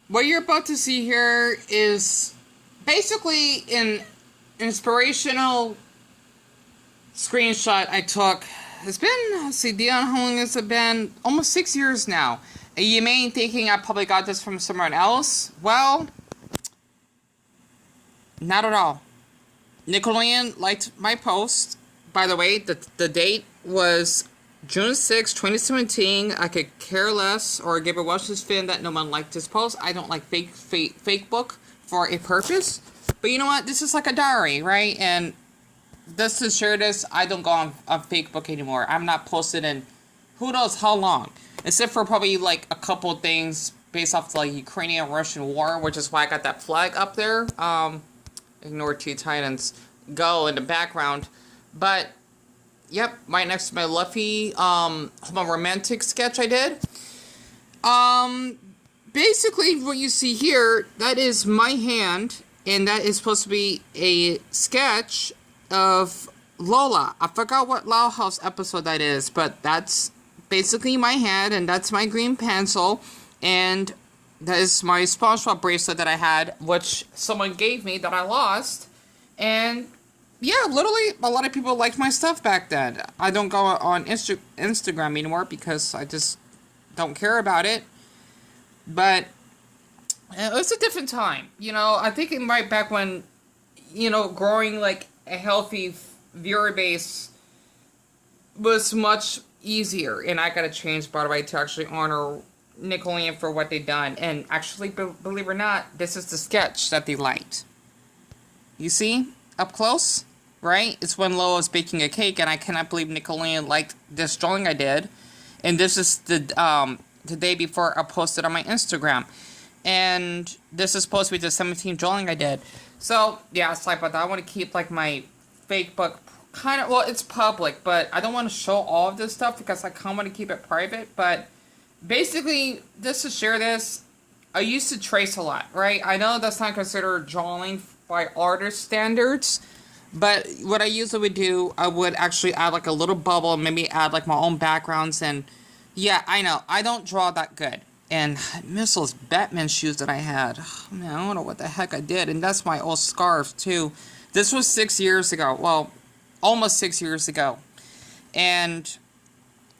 What you're about to see here is basically an inspirational screenshot I took. It's been, let's see, Dion, how long has it been? Almost 6 years now. And you may be thinking I probably got this from someone else. Well, not at all. Nickelodeon liked my post. By the way, the date was June 6, 2017. I could care less or give a Washington fan that no one liked this post. I don't like fake book for a purpose. But you know what? This is like a diary, right? And just to share this, I don't go on Facebook anymore. I'm not posted in who knows how long. Except for probably like a couple things based off the like, Ukrainian-Russian war, which is why I got that flag up there. Ignore Teen Titans Go in the background. But, yep, right next to my Luffy romantic sketch I did. Basically what you see here, that is my hand, and that is supposed to be a sketch of Lola. I forgot what Loud House episode that is, but that's basically my hand, and that's my green pencil, and that is my SpongeBob bracelet that I had, which someone gave me that I lost, and yeah, literally, a lot of people liked my stuff back then. I don't go on Instagram anymore because I just don't care about it, but it was a different time, you know. I think right back when, you know, growing like a healthy viewer base was much easier, and I gotta change, by the way, to actually honor Nickelodeon for what they've done. And actually, believe it or not, this is the sketch that they liked. You see? Up close? Right? It's when Lola was baking a cake, and I cannot believe Nickelodeon liked this drawing I did. And this is the day before I posted on my Instagram. And this is supposed to be the 17th drawing I did. So, yeah, sorry about that. I want to keep, like, my fake book kind of, well, it's public, but I don't want to show all of this stuff because I kind of want to keep it private. But basically, just to share this, I used to trace a lot, right? I know that's not considered drawing by artist standards, but what I usually would do, I would actually add like a little bubble and maybe add like my own backgrounds. And yeah, I know, I don't draw that good. And I miss those Batman shoes that I had. Oh, man, I don't know what the heck I did. And that's my old scarf too. This was 6 years ago. Well, almost 6 years ago. And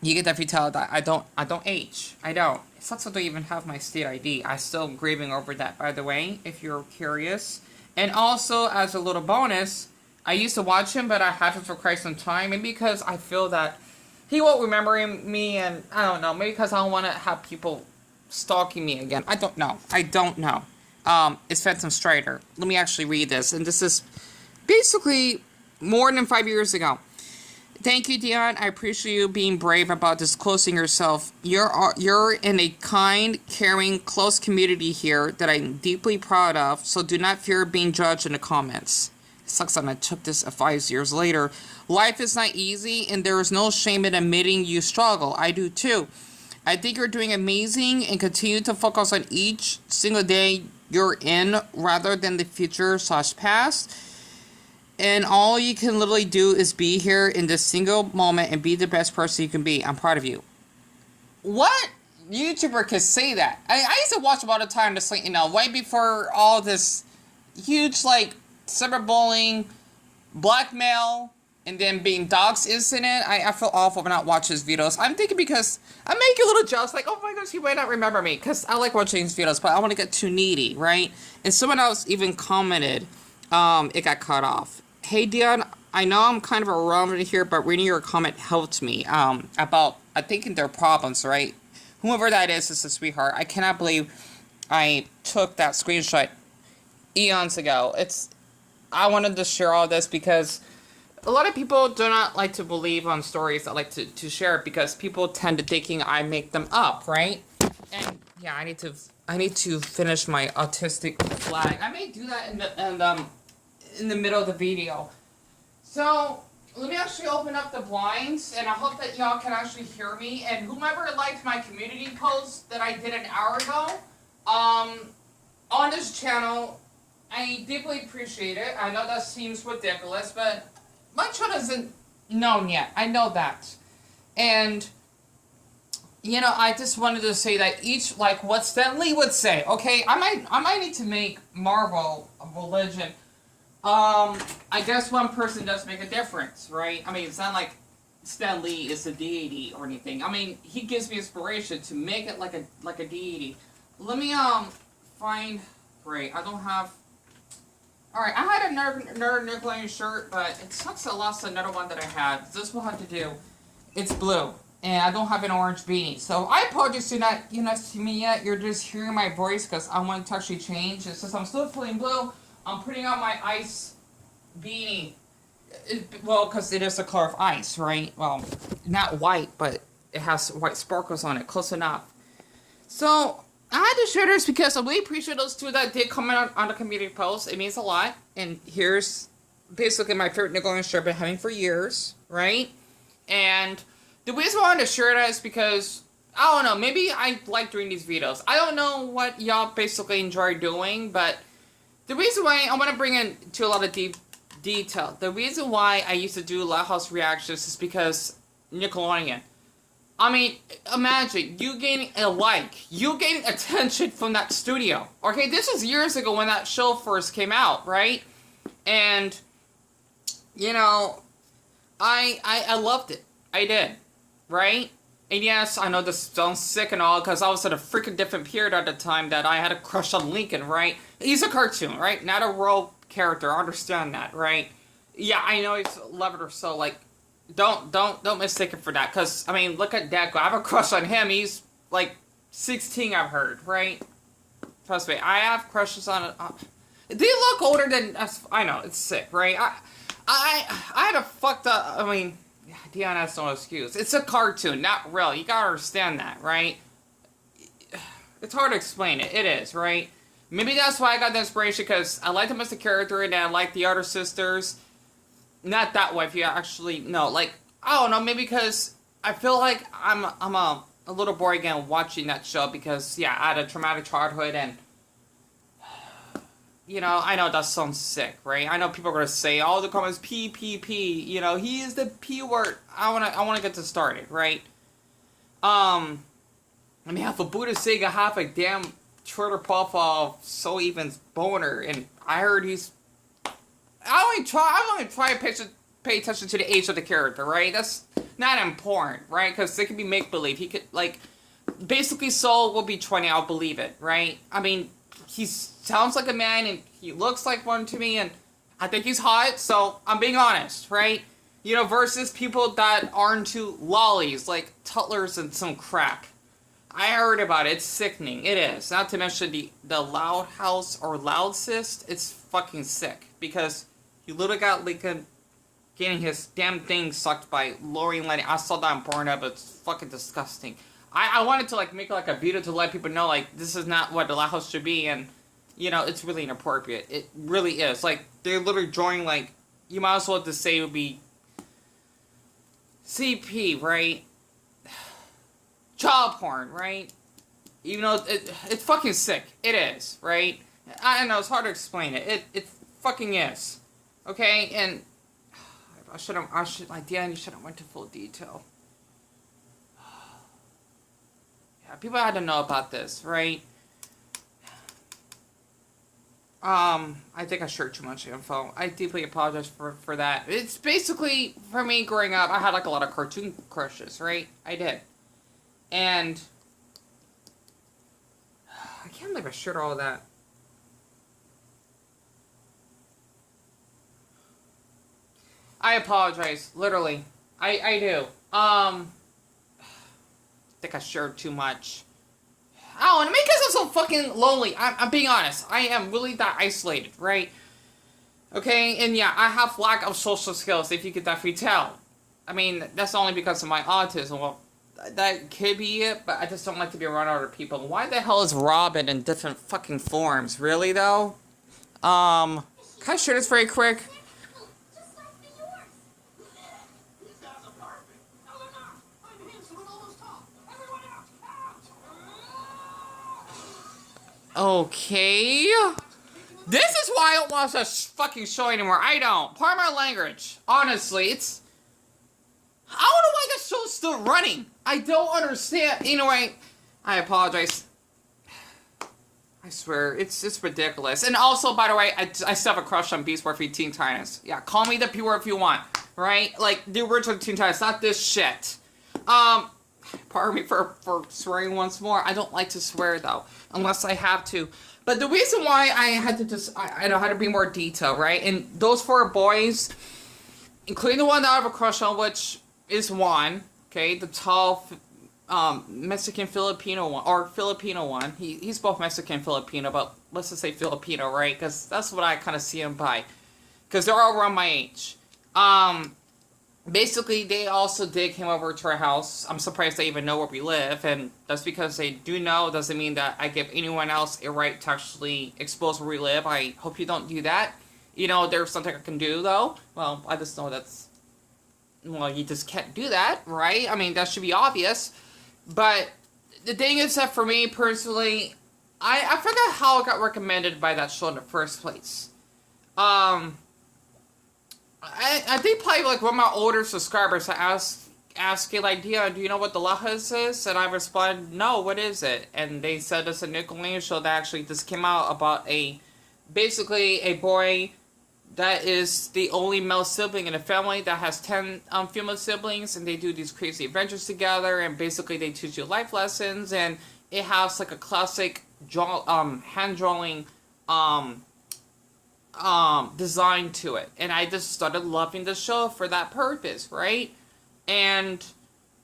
you get that if you tell that I don't age. I don't. It sucks I don't even have my state ID. I'm still grieving over that, by the way, if you're curious. And also, as a little bonus, I used to watch him, but I haven't for quite some time. Maybe because I feel that he won't remember me, and I don't know. Maybe because I don't want to have people stalking me again. I don't know. It's Phantom Strider. Let me actually read this. And this is basically more than 5 years ago. Thank you, Dion. I appreciate you being brave about disclosing yourself. You're in a kind, caring, close community here that I'm deeply proud of, so do not fear being judged in the comments. It sucks that I took this 5 years later. Life is not easy, and there is no shame in admitting you struggle. I do too. I think you're doing amazing, and continue to focus on each single day you're in rather than the future/past. And all you can literally do is be here in this single moment and be the best person you can be. I'm proud of you. What YouTuber could say that? I used to watch them all the time, just like, you know, way before all this huge, like, cyberbullying, blackmail, and then being doxxed incident. I feel awful for not watching his videos. I'm thinking because I make a little jealous, like, oh my gosh, he might not remember me. Because I like watching his videos, but I want to get too needy, right? And someone else even commented, it got cut off. Hey, Dion, I know I'm kind of irrelevant here, but reading your comment helped me, about, I think, their problems, right? Whoever that is a sweetheart. I cannot believe I took that screenshot eons ago. I wanted to share all this because a lot of people do not like to believe on stories that like to share it because people tend to thinking I make them up, right? And yeah, I need to finish my autistic flag. I may do that in the middle of the video. So let me actually open up the blinds, and I hope that y'all can actually hear me. And whomever liked my community post that I did an hour ago, on this channel, I deeply appreciate it. I know that seems ridiculous, but my channel isn't known yet. I know that. And you know, I just wanted to say that each, like what Stan Lee would say. Okay, I might need to make Marvel a religion. I guess one person does make a difference, right? I mean, it's not like Stan Lee is a deity or anything. I mean, he gives me inspiration to make it like a deity. Let me find. Great, I don't have. All right, I had another Nickelodeon shirt, but it sucks. I lost another one that I had. This will have to do. It's blue, and I don't have an orange beanie. So I apologize you're not seeing me yet. You're just hearing my voice because I want to actually change. It's just I'm still feeling blue. I'm putting on my ice beanie. Well, because it is the color of ice, right? Well, not white, but it has white sparkles on it. Close enough. So I had to share this because I really appreciate those two that did comment on the community post. It means a lot. And here's basically my favorite Nickelodeon shirt I've been having for years, right? And the reason why I wanted to share that is because, I don't know, maybe I like doing these videos. I don't know what y'all basically enjoy doing, but the reason why I want to bring into a lot of deep detail, the reason why I used to do Loud House reactions is because Nickelodeon. I mean, imagine you gaining a like, you gaining attention from that studio. Okay, this was years ago when that show first came out, right? And, you know, I loved it. I did, right? And yes, I know this sounds sick and all, because I was at a freaking different period at the time that I had a crush on Lincoln, right? He's a cartoon, right? Not a real character. I understand that, right? Yeah, I know he's 11 or so, like, don't mistake it for that, because, I mean, look at Deco. I have a crush on him. He's, like, 16, I've heard, right? Trust me, I have crushes on... they look older than... I know, it's sick, right? I had a fucked up... I mean... Dion has no excuse. It's a cartoon, not real. You gotta understand that, right? It's hard to explain it. It is, right? Maybe that's why I got the inspiration, because I liked him as a character, and I like the other sisters. Not that way, if you actually know. Like, I don't know, maybe because I feel like I'm a little boy again watching that show, because, yeah, I had a traumatic childhood, and you know, I know that sounds sick, right? I know people are gonna say, "Oh, the comments P P P." You know, he is the P word. I wanna get this started, right? I mean, half a Buddha Sega, half a damn Twitter profile, so even's boner, and I heard he's. I only try to pay attention to the age of the character, right? That's not important, right? Because they could be make believe. He could like, basically, Soul will be 20. I'll believe it, right? I mean. He sounds like a man, and he looks like one to me, and I think he's hot, so I'm being honest, right? You know, versus people that are into lollies, like Tutlers and some crap. I heard about it. It's sickening. It is. Not to mention the Loud House or Loud Cyst. It's fucking sick, because you literally got Lincoln getting his damn thing sucked by Lori and Lenny. I saw that on Pornhub. It's fucking disgusting. I wanted to, like, make, like, a video to let people know, like, this is not what the Loud House should be, and, you know, it's really inappropriate. It really is. Like, they're literally drawing, like, you might as well just say it would be CP, right? Child porn, right? Even though it's fucking sick. It is, right? I know, it's hard to explain it. It fucking is. Okay? And I should, like, Dan, you should have went to full detail. People had to know about this, right? I think I shared too much info. I deeply apologize for that. It's basically, for me growing up, I had like a lot of cartoon crushes, right? I did. And I can't believe I shared all of that. I apologize, literally. I do. I think I shared too much. Oh, and because I'm so fucking lonely. I'm being honest. I am really that isolated, right? Okay, and yeah, I have lack of social skills, if you could definitely tell. I mean, that's only because of my autism. Well, that could be it, but I just don't like to be around other people. Why the hell is Robin in different fucking forms? Really, though? Can I share this very quick? Okay. This is why I don't watch that fucking show anymore. I don't. Pardon my language. Honestly, it's... I don't know why this show's still running. I don't understand. Anyway, I apologize. I swear, it's ridiculous. And also, by the way, I still have a crush on Beast Morphe Teen Titans. Yeah, call me the P word if you want, right? Like, the original Teen Titans, not this shit. Pardon me for swearing once more. I don't like to swear, though, unless I have to. But the reason why I had to just, I know how to be more detailed, right? And those 4 boys, including the one that I have a crush on, which is Juan, okay, the tall, Mexican Filipino one, or Filipino one. He's both Mexican Filipino, but let's just say Filipino, right? Because that's what I kind of see him by. Because they're all around my age. Basically, they also came over to our house. I'm surprised they even know where we live, and that's because they do know. Doesn't mean that I give anyone else a right to actually expose where we live. I hope you don't do that. You know, there's something I can do, though. Well, I just know that's... Well, you just can't do that, right? I mean, that should be obvious. But the thing is that for me, personally, I forgot how it got recommended by that show in the first place. I think probably like one of my older subscribers asked like, Dion, do you know what the Lajas is? And I responded, no, what is it? And they said it's a Nickelodeon show that actually just came out about basically a boy that is the only male sibling in a family that has 10 female siblings, and they do these crazy adventures together, and basically they teach you life lessons, and it has like a classic hand drawing design to it, and I just started loving the show for that purpose, right? And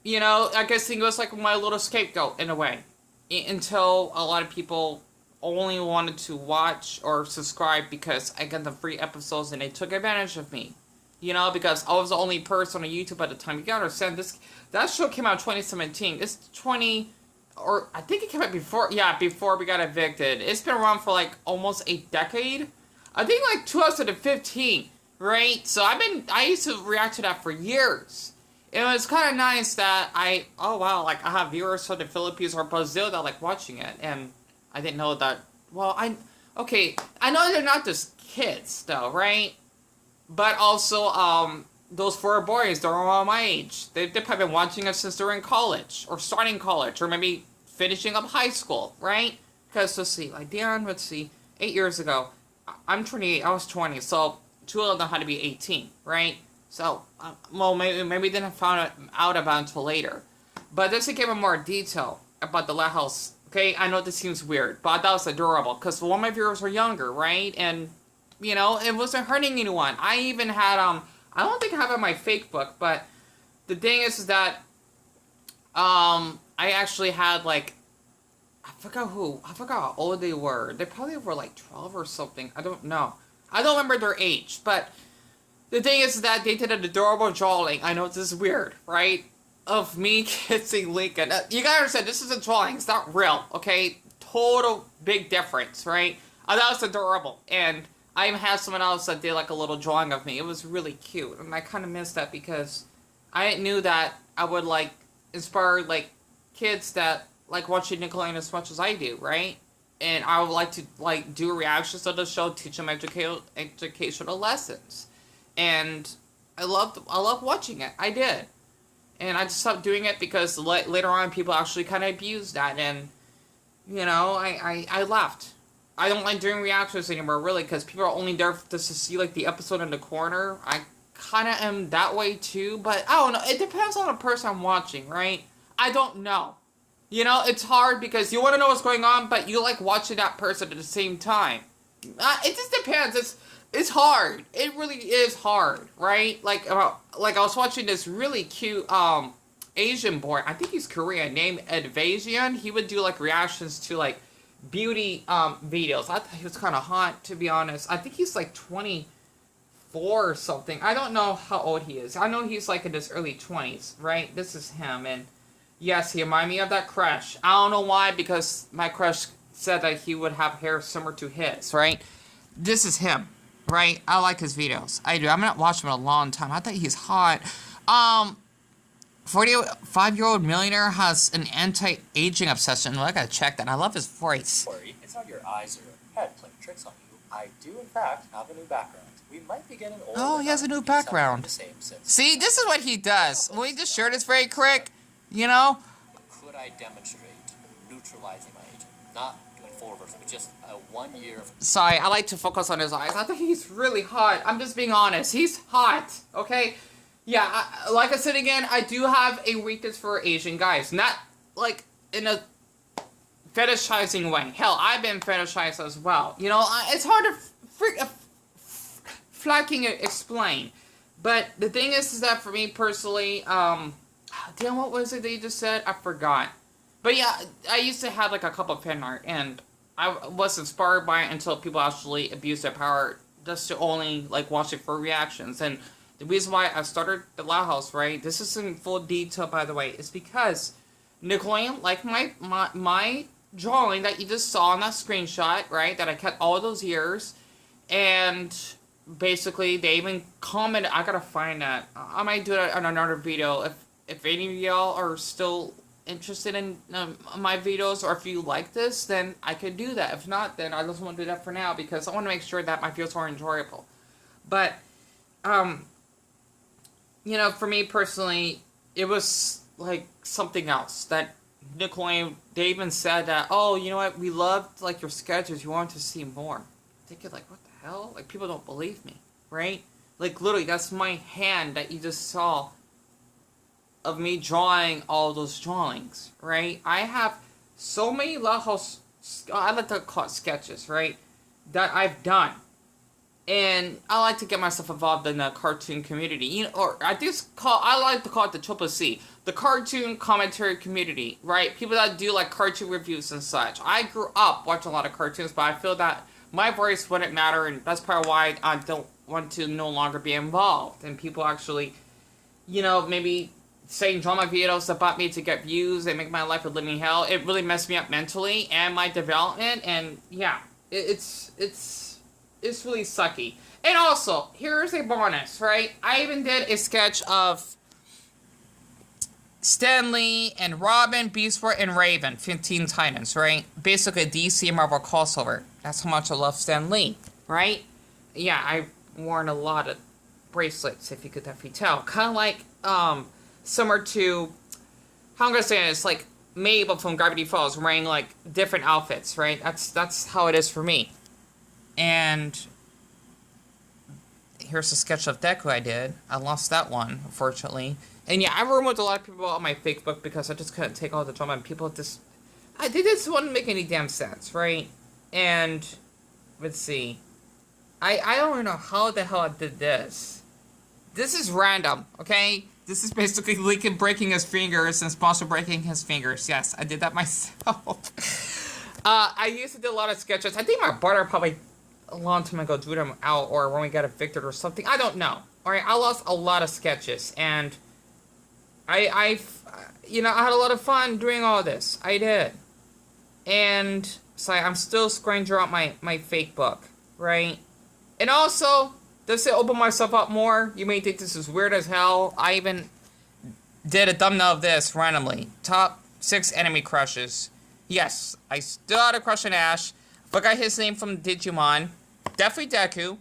you know, I guess it was like my little scapegoat in a way, until a lot of people only wanted to watch or subscribe because I got the free episodes and they took advantage of me, you know, because I was the only person on YouTube at the time. You gotta understand, that show came out in 2017. It's 20, or I think it came out before we got evicted. It's been around for like almost a decade. I think like 2015, right? So I used to react to that for years. It was kind of nice that oh wow, like I have viewers from the Philippines or Brazil that like watching it, and I didn't know that. Well, I know they're not just kids though, right? But also, those 4 boys, they're all my age. They've probably been watching us since they're in college, or starting college, or maybe finishing up high school, right? Because let's see, like Dion, let's see, 8 years ago, I'm 28, I was 20, so 2 of them had to be 18, right? So, well, maybe they didn't find out about it until later. But this gave more detail about the La House. Okay, I know this seems weird, but that was adorable, because one of my viewers were younger, right? And, you know, it wasn't hurting anyone. I even had, I don't think I have it in my fake book, but the thing is that, I actually had, like, I forgot how old they were. They probably were, like, 12 or something. I don't know. I don't remember their age, but the thing is that they did an adorable drawing. I know this is weird, right? Of me kissing Lincoln. You gotta understand, this is a drawing. It's not real, okay? Total big difference, right? That was adorable. And I even had someone else that did like a little drawing of me. It was really cute. And I kind of missed that because I knew that I would like inspire like kids that like watching Nickelodeon as much as I do, right? And I would like to like do reactions to the show, teach them educational lessons. And I loved watching it. I did. And I just stopped doing it because later on people actually kind of abused that. And, you know, I left. I don't like doing reactions anymore, really, because people are only there just to see, like, the episode in the corner. I kind of am that way, too. But, I don't know. It depends on the person I'm watching, right? I don't know. You know, it's hard because you want to know what's going on, but you like watching that person at the same time. It just depends. It's hard. It really is hard, right? Like I was watching this really cute Asian boy. I think he's Korean, named Edvasian. He would do like reactions to like beauty videos. I thought he was kind of hot, to be honest. I think he's like 24 or something. I don't know how old he is. I know he's like in his early 20s, right? This is him, and yes, he reminded me of that crush. I don't know why, because my crush said that he would have hair similar to his, right? This is him. Right? I like his videos. I do. I'm not watching him in a long time. I think he's hot. 45-year-old millionaire has an anti-aging obsession. Well, I gotta check that. I love his voice. Worry, it's not your eyes or your head playing tricks on you. I do, in fact, have a new background. We might be getting older. Oh, he has a new background. See, this is what he does. When he just share this very quick, you know? Could I demonstrate neutralizing my agent? Not doing full reversal, but just a 1 year of... Sorry, I like to focus on his eyes. I think he's really hot. I'm just being honest. He's hot, okay? Yeah, like I said again, I do have a weakness for Asian guys. Not, like, in a fetishizing way. Hell, I've been fetishized as well. You know, it's hard to fucking explain. But the thing is that for me personally, damn, what was it that you just said? I forgot. But yeah, I used to have like a couple of fan art, and I was inspired by it until people actually abused their power just to only like watch it for reactions. And the reason why I started the Loud House, right? This is in full detail, by the way, is because Nickelodeon, like my drawing that you just saw in that screenshot, right? That I kept all those years, and basically they even commented. I gotta find that. I might do it on another video if any of y'all are still interested in my videos, or if you like this, then I could do that. If not, then I just want to do that for now because I want to make sure that my videos are enjoyable. But you know, for me personally, it was like something else that Nickelodeon, they even said that, oh, you know what, we loved like your sketches, you wanted to see more. I'm thinking like, what the hell? Like, people don't believe me, right? Like, literally, that's my hand that you just saw of me drawing all those drawings, right? I have so many Loud House, I like to call it sketches, right, that I've done. And I like to get myself involved in the cartoon community, you know, or I like to call it the Triple C, the cartoon commentary community, right? People that do like cartoon reviews and such. I grew up watching a lot of cartoons, but I feel that my voice wouldn't matter, and that's probably why I don't want to no longer be involved. And people actually, you know, maybe saying drama videos about me to get views and make my life a living hell. It really messed me up mentally and my development, and yeah, it's really sucky. And also, here's a bonus, right? I even did a sketch of Stan Lee and Robin, Beast Boy, and Raven, 15 Titans, right? Basically, a DC and Marvel crossover. That's how much I love Stan Lee, right? Yeah, I've worn a lot of bracelets, if you could definitely tell. Kind of like, similar to, how I'm gonna say it, it's like Mabel from Gravity Falls wearing, like, different outfits, right? That's how it is for me. And here's a sketch of Deku I did. I lost that one, unfortunately. And yeah, I removed a lot of people on my Facebook because I just couldn't take all the drama, and people just... they just wouldn't make any damn sense, right? And, let's see. I don't even know how the hell I did this. This is random, okay? This is basically Lincoln breaking his fingers and Sponsor breaking his fingers. Yes, I did that myself. I used to do a lot of sketches. I think my brother probably a long time ago drew them out, or when we got evicted or something. I don't know. Alright, I lost a lot of sketches, and you know, I had a lot of fun doing all this. I did. And so I'm still scrolling through out my fake book, right? And also, just to open myself up more, you may think this is weird as hell. I even did a thumbnail of this randomly. Top 6 anime crushes. Yes, I still had a crush on Ash. Forgot his name from Digimon. Definitely Deku.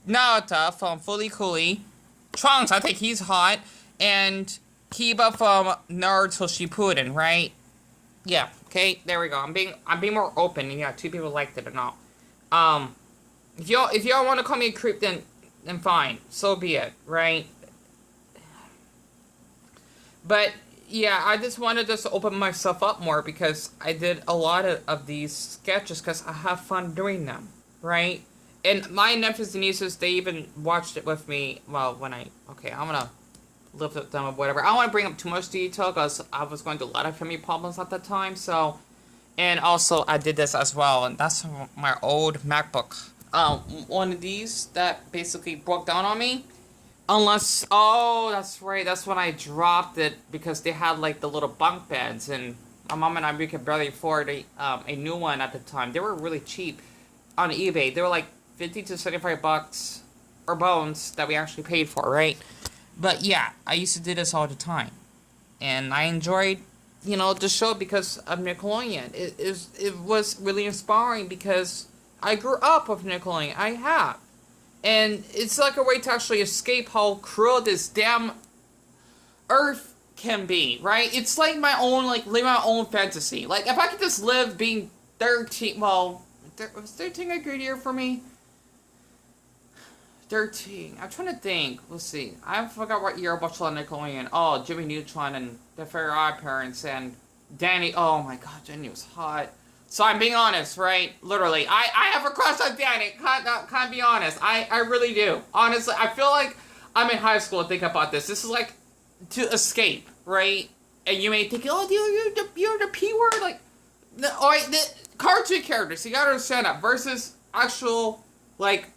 Naruto from Fully Cooley. Trunks, I think he's hot. And Kiba from Naruto Shippuden, right? Yeah, okay, there we go. I'm being more open, and yeah, 2 people liked it or not. If y'all want to call me a creep, then fine, so be it, right? But yeah, I just wanted to open myself up more because I did a lot of these sketches because I have fun doing them, right? And my nephews and nieces, they even watched it with me. Well, I'm gonna lift up them or whatever. I don't want to bring up too much detail because I was going through a lot of family problems at that time. So, and also I did this as well, and that's my old MacBook. One of these that basically broke down on me. Unless, oh, that's right, that's when I dropped it because they had like the little bunk beds, and my mom and I, we could barely afford a new one at the time. They were really cheap on eBay. They were like 50 to 75 bucks or bones that we actually paid for, right? But yeah, I used to do this all the time. And I enjoyed, you know, the show because of Nickelodeon. It was really inspiring because I grew up with Nickelodeon. I have. And it's like a way to actually escape how cruel this damn Earth can be, right? It's like my own, like, live my own fantasy. Like, if I could just live being 13, well, was 13 a good year for me? 13. I'm trying to think. Let's see. I forgot what year I watched on Nickelodeon. Oh, Jimmy Neutron and the Fair Odd Parents and Danny. Oh my god, Danny was hot. So I'm being honest, right? Literally. I have a crush on Danny. Can't be honest. I really do. Honestly, I feel like I'm in high school and think about this. This is like to escape, right? And you may think, oh, you're the P word? Like, the cartoon characters. You gotta understand that. Versus actual, like,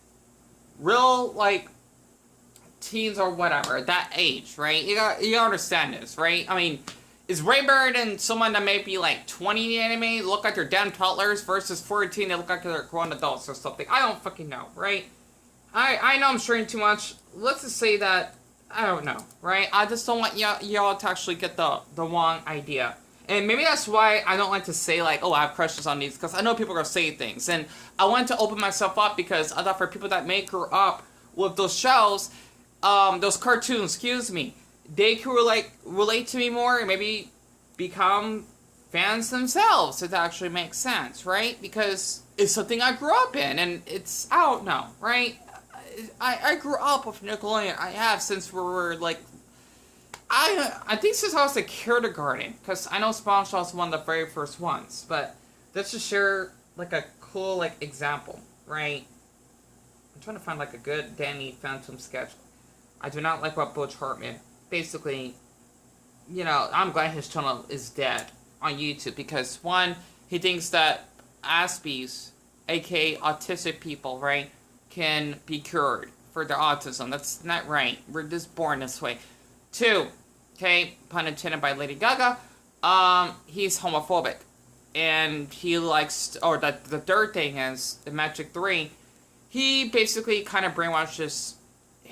real, like, teens or whatever, that age, right? You gotta understand this, right? I mean, is way better than someone that may be like 20 in the anime, look like they're damn toddlers, versus 14 that look like they're grown adults or something. I don't fucking know, right? I know I'm sharing too much. Let's just say that, I don't know, right? I just don't want y'all to actually get the wrong idea. And maybe that's why I don't like to say, like, oh, I have crushes on these, because I know people are going to say things. And I wanted to open myself up because I thought for people that may grow up with those shows, those cartoons, excuse me, they could, like, relate to me more and maybe become fans themselves, if that actually makes sense, right? Because it's something I grew up in, and it's, I don't know, right? I grew up with Nickelodeon. I have since we were, like, I think since I was in kindergarten, because I know SpongeBob was one of the very first ones, but let's just share, like, a cool, like, example, right? I'm trying to find, like, a good Danny Phantom sketch. I do not like what Butch Hartman, basically, you know, I'm glad his channel is dead on YouTube, because, one, he thinks that Aspies, aka autistic people, right, can be cured for their autism. That's not right. We're just born this way. 2, okay, pun intended by Lady Gaga, he's homophobic. And he likes, or the third thing is, the Magic 3, he basically kind of brainwashes,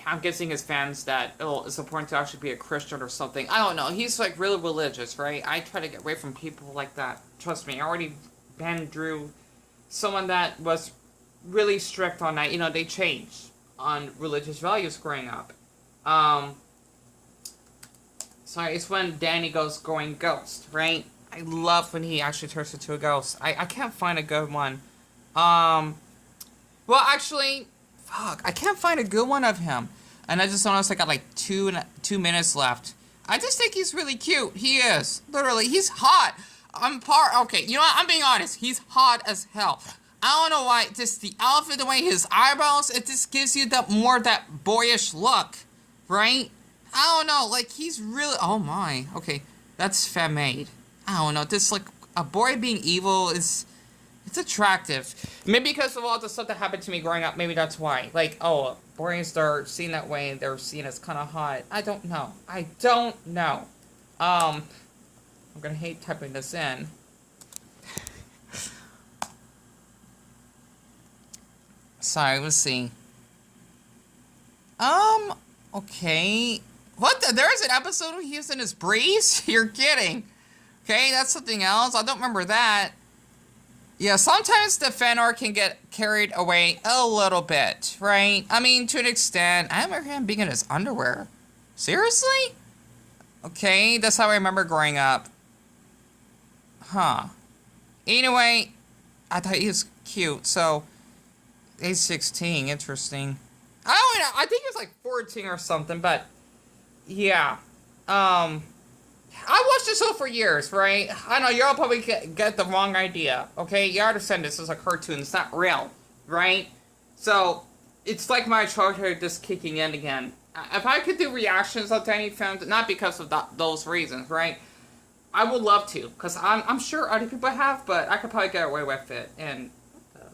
I'm guessing his fans that, oh, it's important to actually be a Christian or something. I don't know. He's, like, really religious, right? I try to get away from people like that. Trust me, I already banned Drew, someone that was really strict on that. You know, they changed on religious values growing up. Sorry, it's when Danny goes going ghost, right? I love when he actually turns into a ghost. I can't find a good one. Well, actually, fuck, I can't find a good one of him. And I just noticed I got like 2 minutes left. I just think he's really cute. He is. Literally, he's hot. Okay, you know what? I'm being honest. He's hot as hell. I don't know why. Just the outfit, the way his eyebrows, it just gives you that boyish look, right? I don't know. Like, he's really. Oh my. Okay, that's fan-made. I don't know. This, like, a boy being evil is. It's attractive. Maybe because of all the stuff that happened to me growing up. Maybe that's why. Like, oh, boys are seen that way and they're seen as kind of hot. I don't know. I'm gonna hate typing this in. Sorry, let's see. Okay. What the? There's an episode of he's in his breeze? You're kidding. Okay, that's something else. I don't remember that. Yeah, sometimes the fan art can get carried away a little bit, right? I mean, to an extent. I remember him being in his underwear. Seriously? Okay, that's how I remember growing up. Huh. Anyway, I thought he was cute, so... He's 16, interesting. I don't know, I think he was like 14 or something, but... Yeah. I watched this show for years, right? I know, y'all probably get the wrong idea, okay? You understand this is a cartoon, it's not real, right? So, it's like my childhood just kicking in again. If I could do reactions of any films, not because of those reasons, right? I would love to, because I'm sure other people have, but I could probably get away with it. And,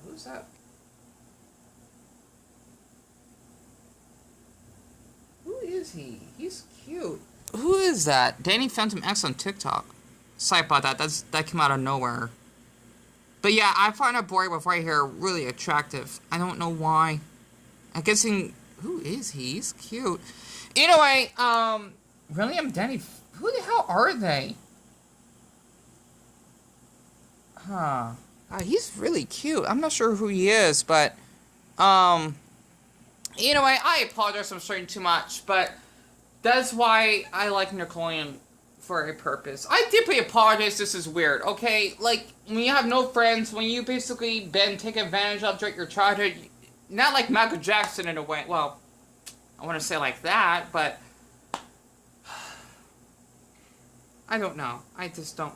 who's that? Who is he? He's cute. Who is that? Danny Phantom X on TikTok. Sorry about that. That came out of nowhere. But yeah, I find a boy with white hair really attractive. I don't know why. I'm guessing... Who is he? He's cute. Anyway, William Danny... Who the hell are they? Huh. He's really cute. I'm not sure who he is, but you know, I apologize. I'm starting too much, but that's why I like Nickelodeon for a purpose. I deeply apologize. This is weird. Okay, like when you have no friends, when you basically been taken advantage of during your childhood, not like Michael Jackson in a way. Well, I want to say like that, but I don't know. I just don't know.